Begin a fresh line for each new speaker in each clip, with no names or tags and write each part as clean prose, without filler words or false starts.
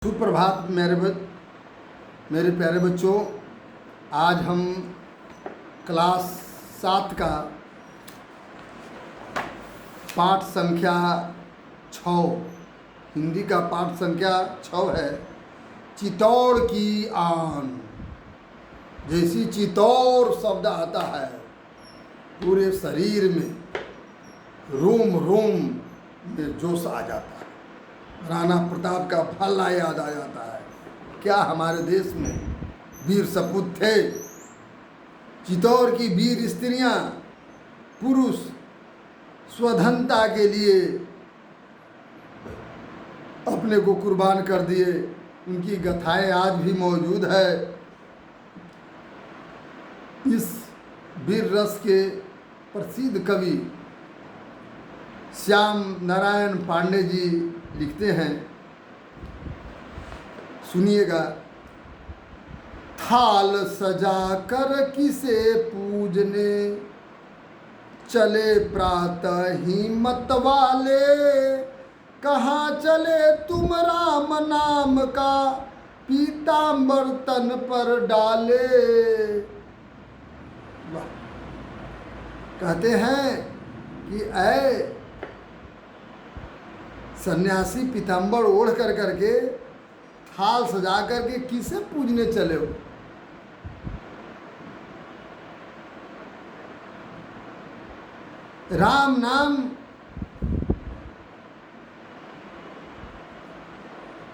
सुप्रभात मेरे प्यारे बच्चों। आज हम क्लास 7 का पाठ संख्या 6 हिंदी का पाठ संख्या 6 है। चितौड़ की आन। जैसी चितौड़ शब्द आता है पूरे शरीर में रोम रोम में जोश आ जाता है। राणा प्रताप का फल्ला याद आ जाता है। क्या हमारे देश में वीर सपूत थे। चितौड़ की वीर स्त्रियां पुरुष स्वधनता के लिए अपने को कुर्बान कर दिए। उनकी गाथाएं आज भी मौजूद है। इस वीर रस के प्रसिद्ध कवि श्याम नारायण पांडे जी लिखते हैं, सुनिएगा। थाल सजा कर किसे पूजने चले प्रातः ही मत वाले, कहाँ चले तुम राम नाम का पीतांबर तन पर डाले। कहते हैं कि ऐ सन्यासी पीतांबर ओढ़ कर करके थाल सजा करके किसे पूजने चले हो। राम नाम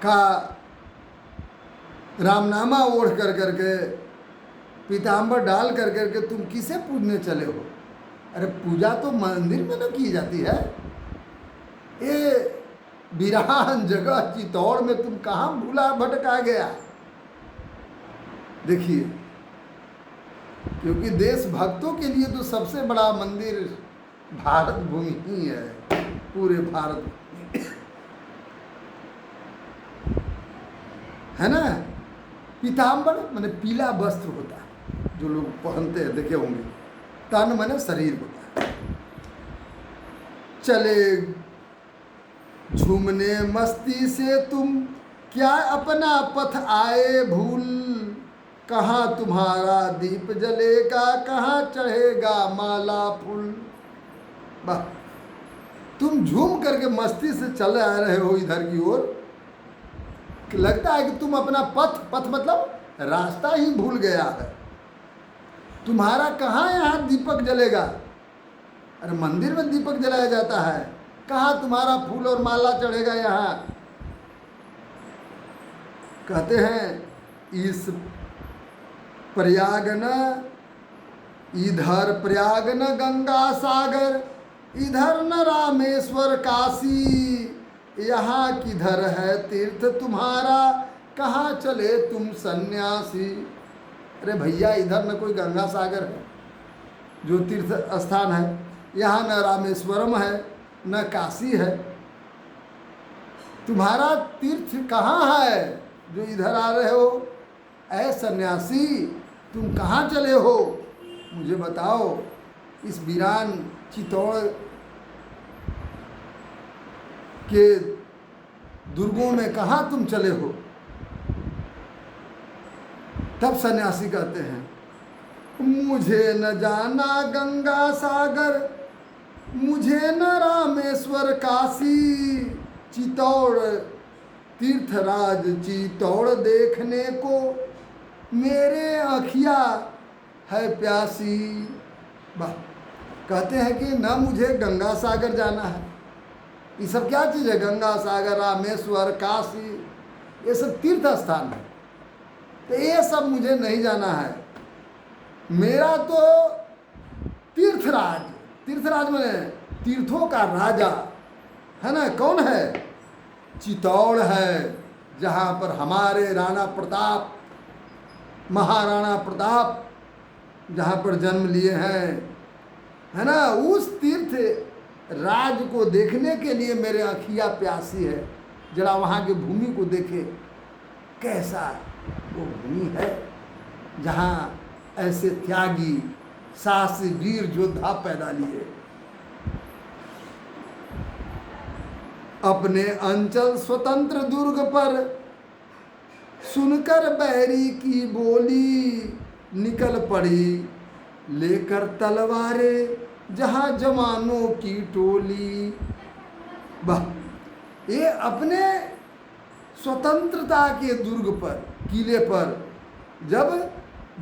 का रामनामा ओढ़ कर करके पीतांबर डाल कर करके तुम किसे पूजने चले हो। अरे पूजा तो मंदिर में न की जाती है। ये वीरान जगह चितौड़ में तुम कहाँ भूला भटका गया। देखिए, क्योंकि देशभक्तों के लिए तो सबसे बड़ा मंदिर भारत भूमि ही है। पूरे भारत है ना। पीतांबर माने पीला वस्त्र होता है जो लोग पहनते हैं, देखे होंगे। तन माने शरीर होता है। चले झूमने मस्ती से तुम क्या अपना पथ आए भूल, कहाँ तुम्हारा दीप जलेगा कहाँ चढ़ेगा माला फूल। वाह, तुम झूम करके मस्ती से चले आ रहे हो इधर की ओर। लगता है कि तुम अपना पथ मतलब रास्ता ही भूल गया है। तुम्हारा कहाँ यहाँ दीपक जलेगा। अरे मंदिर में दीपक जलाया जाता है, कहाँ तुम्हारा फूल और माला चढ़ेगा यहाँ। कहते हैं इस प्रयाग न इधर प्रयाग न गंगा सागर, इधर न रामेश्वर काशी, यहाँ किधर है तीर्थ तुम्हारा कहाँ चले तुम सन्यासी। अरे भैया, इधर न कोई गंगा सागर है जो तीर्थ स्थान है, यहाँ न रामेश्वरम है न काशी है। तुम्हारा तीर्थ कहाँ है जो इधर आ रहे हो। ऐ सन्यासी, तुम कहाँ चले हो, मुझे बताओ। इस वीरान चितौड़ के दुर्गों में कहाँ तुम चले हो। तब सन्यासी कहते हैं, मुझे न जाना गंगा सागर, मुझे न रामेश्वर काशी, चितौड़ तीर्थराज चितौड़ देखने को मेरे आँखिया है प्यासी। वाह, कहते हैं कि न मुझे गंगा सागर जाना है। ये सब क्या चीज़ है। गंगा सागर, रामेश्वर, काशी, ये सब तीर्थ स्थान है। तो ये सब मुझे नहीं जाना है। मेरा तो तीर्थराज, तीर्थराज माने तीर्थों का राजा है ना। कौन है। चितौड़ है, जहाँ पर हमारे राणा प्रताप, महाराणा प्रताप जहाँ पर जन्म लिए हैं, है ना। उस तीर्थ राज को देखने के लिए मेरे आँखियाँ प्यासी है। जरा वहाँ की भूमि को देखे, कैसा वो भूमि है जहाँ ऐसे त्यागी साहसी वीर योद्धा पैदा लिए। अपने अंचल स्वतंत्र दुर्ग पर सुनकर बैरी की बोली निकल पड़ी लेकर तलवारें जहाँ जवानों की टोली। वाह, ये अपने स्वतंत्रता के दुर्ग पर, किले पर जब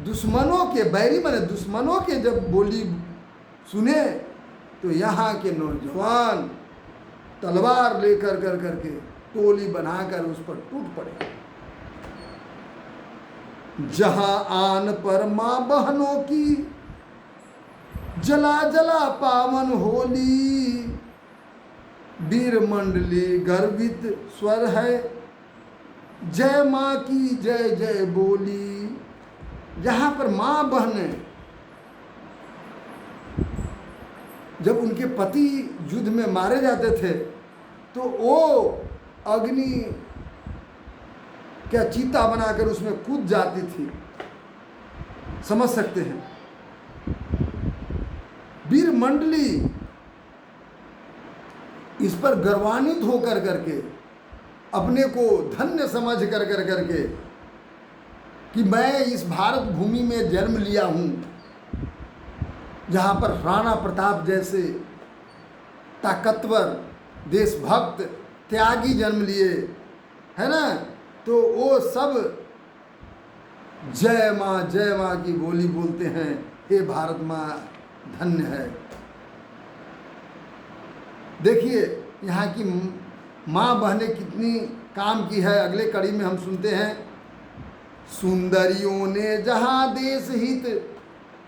दुश्मनों के, बैरी माने दुश्मनों के जब बोली सुने तो यहाँ के नौजवान तलवार लेकर कर करके टोली बनाकर उस पर टूट पड़े। जहां आन पर मां बहनों की जला जला पावन होली, वीर मंडली गर्वित स्वर है जय मां की जय जय बोली। जहां पर मां बहनें जब उनके पति युद्ध में मारे जाते थे तो वो अग्नि क्या चीता बनाकर उसमें कूद जाती थी, समझ सकते हैं। वीर मंडली इस पर गर्वान्वित होकर करके अपने को धन्य समझ कर करके कि मैं इस भारत भूमि में जन्म लिया हूं जहां पर राणा प्रताप जैसे ताकतवर देशभक्त त्यागी जन्म लिए, है ना। तो वो सब जय माँ की बोली बोलते हैं, हे भारत माँ धन्य है। देखिए यहाँ की माँ बहनें कितनी काम की है, अगले कड़ी में हम सुनते हैं। सुंदरियों ने जहाँ देश हित,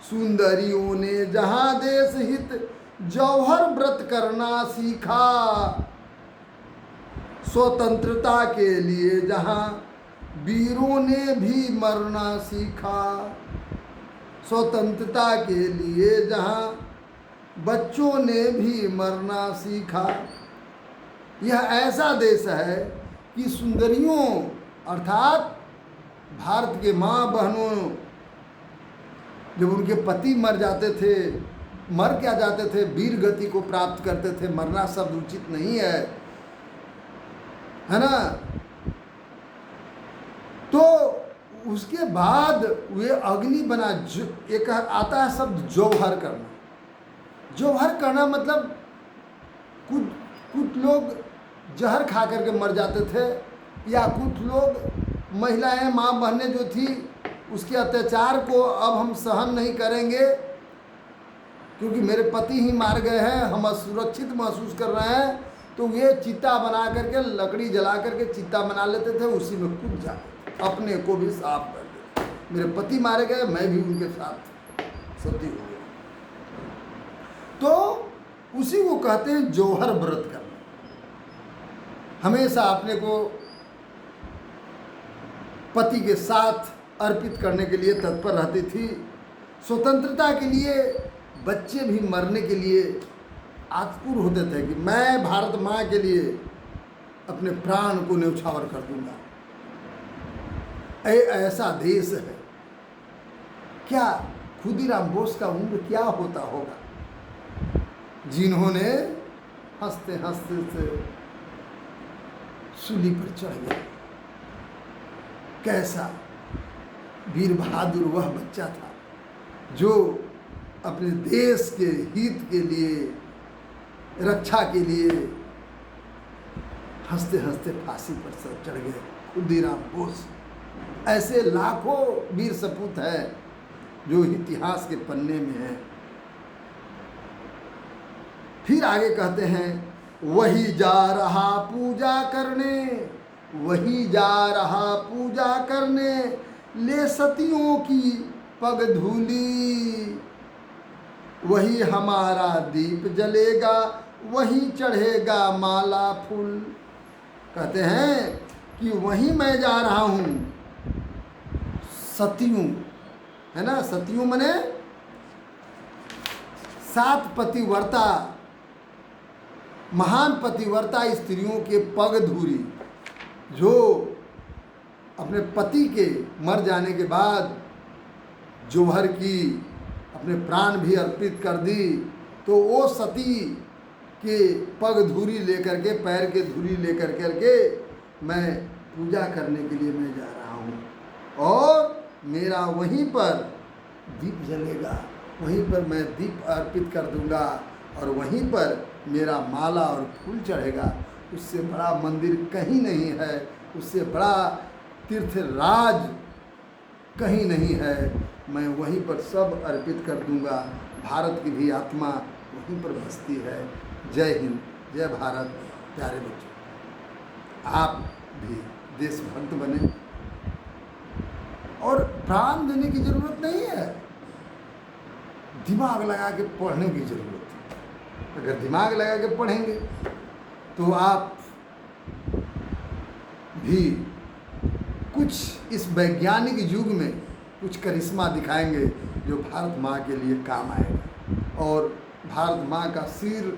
सुंदरियों ने जहाँ देश हित जौहर व्रत करना सीखा। स्वतंत्रता के लिए जहाँ वीरों ने भी मरना सीखा, स्वतंत्रता के लिए जहाँ बच्चों ने भी मरना सीखा। यह ऐसा देश है कि सुंदरियों अर्थात भारत के माँ बहनों जब उनके पति मर जाते थे, मर क्या जाते थे, वीर गति को प्राप्त करते थे। मरना शब्द उचित नहीं है ना। तो उसके बाद वे अग्नि बना, एक आता है शब्द जौहर करना। जौहर करना मतलब कुछ लोग जहर खा करके मर जाते थे, या कुछ लोग महिलाएं माँ बहनें जो थी उसके अत्याचार को अब हम सहन नहीं करेंगे क्योंकि मेरे पति ही मार गए हैं, हम असुरक्षित महसूस कर रहे हैं। तो ये चिता बना करके, लकड़ी जला करके चिता बना लेते थे, उसी में कूद जाते, अपने को भी साफ कर देते। मेरे पति मारे गए, मैं भी उनके साथ सती हो गया। तो उसी को कहते हैं जौहर व्रत करना। हमेशा अपने को पति के साथ अर्पित करने के लिए तत्पर रहती थी। स्वतंत्रता के लिए बच्चे भी मरने के लिए आतुर होते थे कि मैं भारत माँ के लिए अपने प्राण को न्यौछावर कर दूंगा। ऐसा देश है क्या। खुदीराम बोस का उम्र क्या होता होगा जिन्होंने हंसते हंसते से सूली पर चढ़ गए। कैसा वीर बहादुर वह बच्चा था जो अपने देश के हित के लिए, रक्षा के लिए हंसते हंसते फांसी पर सब चढ़ गए। खुदीराम बोस, ऐसे लाखों वीर सपूत हैं जो इतिहास के पन्ने में हैं। फिर आगे कहते हैं, वही जा रहा पूजा करने, वही जा रहा पूजा करने, ले सतियों की पग धूली। वही हमारा दीप जलेगा, वही चढ़ेगा माला फूल। कहते हैं कि वहीं मैं जा रहा हूँ, सतियों, है ना। सतियों मने 7 पतिव्रता, महान पतिव्रता स्त्रियों के पग धूरी, जो अपने पति के मर जाने के बाद जौहर की, अपने प्राण भी अर्पित कर दी। तो वो सती के पग धूरी लेकर के, पैर के धूरी लेकर करके मैं पूजा करने के लिए मैं जा रहा हूँ। हूँ और मेरा वहीं पर दीप जलेगा, वहीं पर मैं दीप अर्पित कर दूंगा और वहीं पर मेरा माला और फूल चढ़ेगा। उससे बड़ा मंदिर कहीं नहीं है, उससे बड़ा तीर्थराज कहीं नहीं है। मैं वहीं पर सब अर्पित कर दूंगा। भारत की भी आत्मा वहीं पर बसती है। जय हिंद, जय भारत। प्यारे बच्चों, आप भी देशभक्त बने और प्राण देने की जरूरत नहीं है, दिमाग लगा के पढ़ने की जरूरत है। अगर दिमाग लगा के पढ़ेंगे तो आप भी कुछ इस वैज्ञानिक युग में कुछ करिश्मा दिखाएंगे जो भारत माँ के लिए काम आएगा और भारत माँ का सिर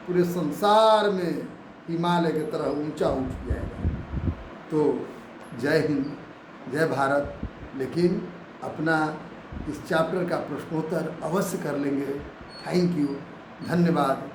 पूरे संसार में हिमालय की तरह ऊंचा उठ जाएगा। तो जय हिंद, जय भारत। लेकिन अपना इस चैप्टर का प्रश्नोत्तर अवश्य कर लेंगे। थैंक यू, धन्यवाद।